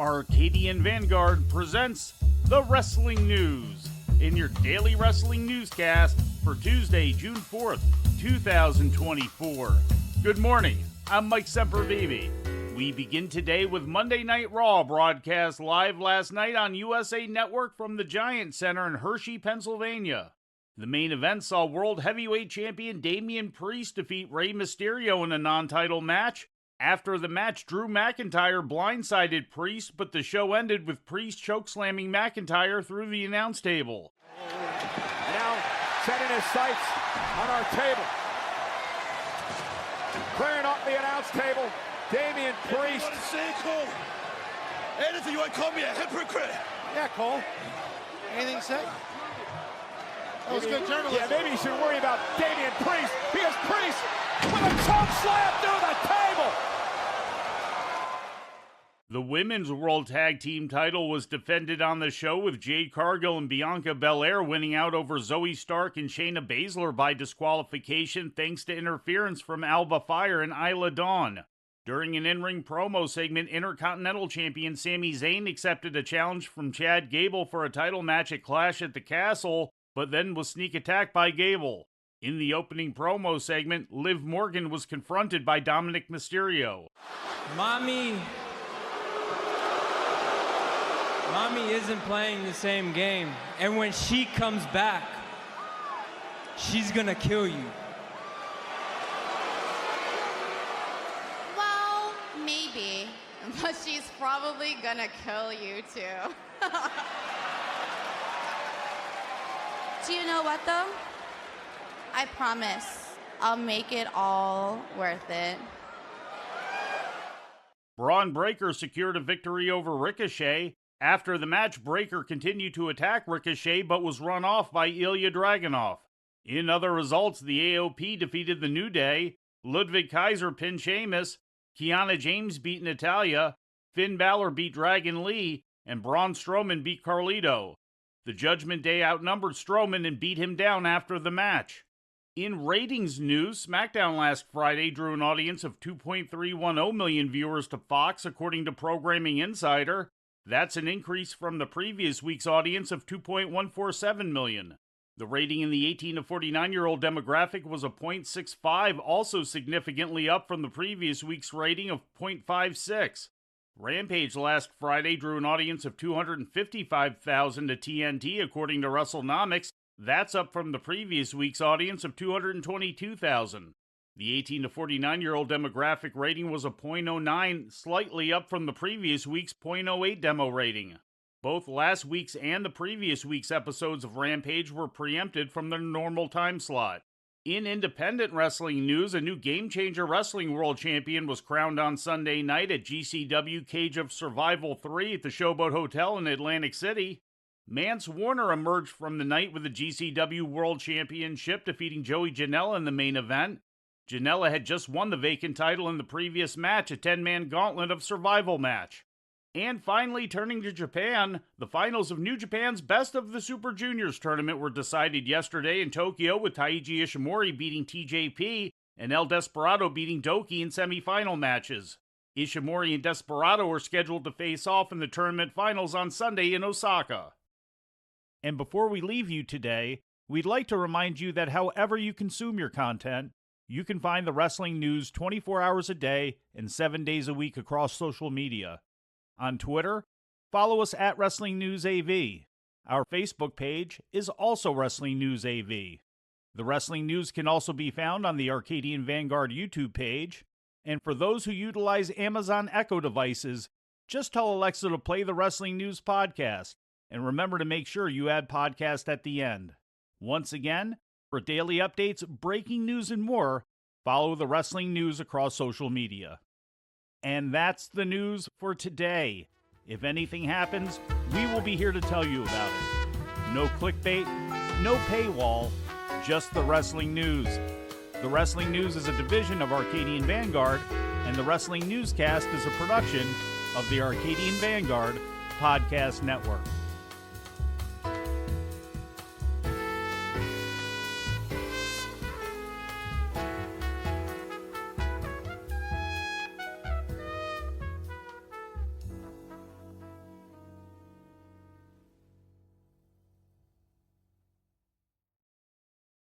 Arcadian Vanguard presents the Wrestling News in your daily wrestling newscast for Tuesday, June 4th, 2024. Good morning, I'm Mike Sempervive. We begin today with Monday Night Raw, broadcast live last night on USA Network from the Giant Center in Hershey, Pennsylvania. The main event saw World Heavyweight Champion Damian Priest defeat Rey Mysterio in a non-title match. After the match, Drew McIntyre blindsided Priest, but the show ended with Priest chokeslamming McIntyre through the announce table. Now setting his sights on our table. Clearing up the announce table, Damian Priest. What to say, Cole? Anything you want to call me a hypocrite? Yeah, Cole. Anything to say? That was good journalism. Yeah, maybe you should worry about Damian Priest, because Priest with a choke slam through the table. The Women's World Tag Team title was defended on the show, with Jade Cargill and Bianca Belair winning out over Zoe Stark and Shayna Baszler by disqualification thanks to interference from Alba Fire and Isla Dawn. During an in-ring promo segment, Intercontinental Champion Sami Zayn accepted a challenge from Chad Gable for a title match at Clash at the Castle, but then was sneak attacked by Gable. In the opening promo segment, Liv Morgan was confronted by Dominic Mysterio. Mommy isn't playing the same game, and when she comes back, she's gonna kill you. Well, maybe, but she's probably gonna kill you too. Do you know what though? I promise I'll make it all worth it. Braun Breaker secured a victory over Ricochet. After the match, Breaker continued to attack Ricochet but was run off by Ilya Dragunov. In other results, the AOP defeated the New Day, Ludwig Kaiser pinned Sheamus, Kiana James beat Natalya, Finn Balor beat Dragon Lee, and Braun Strowman beat Carlito. The Judgment Day outnumbered Strowman and beat him down after the match. In ratings news, SmackDown last Friday drew an audience of 2.310 million viewers to Fox, according to Programming Insider. That's an increase from the previous week's audience of 2.147 million. The rating in the 18 to 49-year-old demographic was a 0.65, also significantly up from the previous week's rating of 0.56. Rampage last Friday drew an audience of 255,000 to TNT, according to WrestleNomics. That's up from the previous week's audience of 222,000. The 18 to 49-year-old demographic rating was a 0.09, slightly up from the previous week's 0.08 demo rating. Both last week's and the previous week's episodes of Rampage were preempted from their normal time slot. In independent wrestling news, a new Game Changer Wrestling World Champion was crowned on Sunday night at GCW Cage of Survival 3 at the Showboat Hotel in Atlantic City. Mance Warner emerged from the night with the GCW World Championship, defeating Joey Janela in the main event. Janela had just won the vacant title in the previous match, a 10-man gauntlet of survival match. And finally, turning to Japan, the finals of New Japan's Best of the Super Juniors tournament were decided yesterday in Tokyo, with Taiji Ishimori beating TJP and El Desperado beating Doki in semifinal matches. Ishimori and Desperado are scheduled to face off in the tournament finals on Sunday in Osaka. And before we leave you today, we'd like to remind you that however you consume your content, you can find the wrestling news 24 hours a day and 7 days a week across social media. On Twitter, follow us at Wrestling News AV. Our Facebook page is also Wrestling News AV. The Wrestling News can also be found on the Arcadian Vanguard YouTube page. And for those who utilize Amazon Echo devices, just tell Alexa to play the Wrestling News podcast. And remember to make sure you add podcast at the end. Once again, for daily updates, breaking news, and more, follow the Wrestling News across social media. And that's the news for today. If anything happens, we will be here to tell you about it. No clickbait, no paywall, just the Wrestling News. The Wrestling News is a division of Arcadian Vanguard, and the Wrestling Newscast is a production of the Arcadian Vanguard Podcast Network.